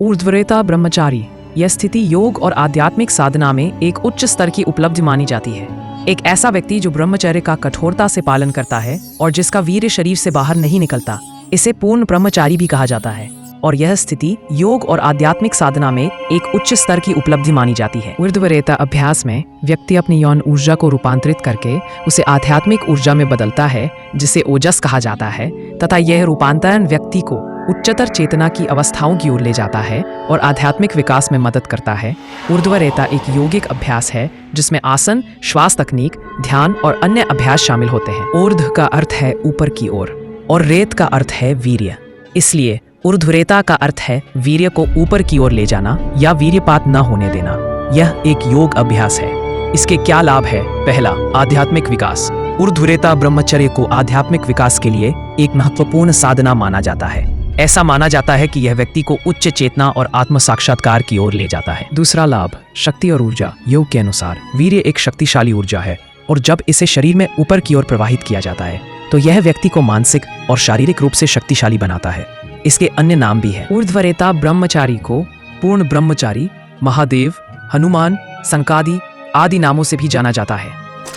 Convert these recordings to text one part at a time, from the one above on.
ऊर्ध्वरेता ब्रह्मचारी, यह स्थिति योग और आध्यात्मिक साधना में एक उच्च स्तर की उपलब्धि मानी जाती है। एक ऐसा व्यक्ति जो ब्रह्मचर्य का कठोरता से पालन करता है और जिसका वीर्य शरीर से बाहर नहीं निकलता, इसे पूर्ण ब्रह्मचारी भी कहा जाता है। और यह स्थिति योग और आध्यात्मिक साधना में एक उच्च स्तर की उपलब्धि मानी जाती है। ऊर्ध्वरेता अभ्यास में व्यक्ति अपनी यौन ऊर्जा को रूपांतरित करके उसे आध्यात्मिक ऊर्जा में बदलता है, जिसे ओजस कहा जाता है, तथा यह रूपांतरण व्यक्ति को उच्चतर चेतना की अवस्थाओं की ओर ले जाता है और आध्यात्मिक विकास में मदद करता है। ऊर्ध्वरेता एक यौगिक अभ्यास है जिसमें आसन, श्वास तकनीक, ध्यान और अन्य अभ्यास शामिल होते हैं। ऊर्ध्व का अर्थ है ऊपर की ओर और रेत का अर्थ है वीर्य, इसलिए ऊर्ध्वरेता का अर्थ है वीर्य को ऊपर की ओर ले जाना या वीर्यपात न होने देना। यह एक योग अभ्यास है। इसके क्या लाभ है? पहला, आध्यात्मिक विकास। ऊर्ध्वरेता ब्रह्मचर्य को आध्यात्मिक विकास के लिए एक महत्वपूर्ण साधना माना जाता है। ऐसा माना जाता है कि यह व्यक्ति को उच्च चेतना और आत्म साक्षात्कार की ओर ले जाता है। दूसरा लाभ, शक्ति और ऊर्जा। योग के अनुसार वीर्य एक शक्तिशाली ऊर्जा है और जब इसे शरीर में ऊपर की ओर प्रवाहित किया जाता है तो यह व्यक्ति को मानसिक और शारीरिक रूप से शक्तिशाली बनाता है। इसके अन्य नाम भी हैं। ऊर्ध्वरेता ब्रह्मचारी को पूर्ण ब्रह्मचारी, महादेव, हनुमान, संकादी आदि नामों से भी जाना जाता है।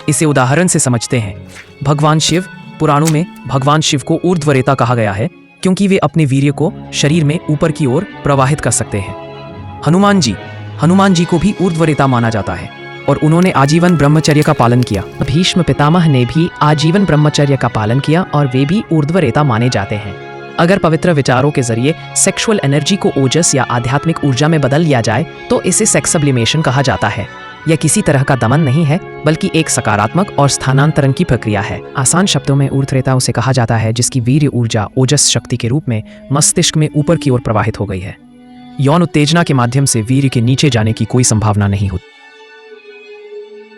इसे उदाहरण से समझते हैं। भगवान शिव, पुराणों में भगवान शिव को ऊर्ध्वरेता कहा गया है क्योंकि वे अपने वीर्य को शरीर में ऊपर की ओर प्रवाहित कर सकते हैं। हनुमान जी को भी ऊर्ध्वरेता माना जाता है और उन्होंने आजीवन ब्रह्मचर्य का पालन किया। भीष्म पितामह ने भी आजीवन ब्रह्मचर्य का पालन किया और वे भी ऊर्ध्वरेता माने जाते हैं। अगर पवित्र विचारों के जरिए सेक्सुअल एनर्जी को ओजस या आध्यात्मिक ऊर्जा में बदल लिया जाए तो इसे सेक्स सब्लिमेशन कहा जाता है। यह किसी तरह का दमन नहीं है बल्कि एक सकारात्मक और स्थानांतरण की प्रक्रिया है। आसान शब्दों में ऊर्ध्वरेता उसे कहा जाता है जिसकी वीर्य ऊर्जा ओजस शक्ति के रूप में मस्तिष्क में ऊपर की ओर प्रवाहित हो गई है। यौन उत्तेजना के माध्यम से वीर्य के नीचे जाने की कोई संभावना नहीं होती।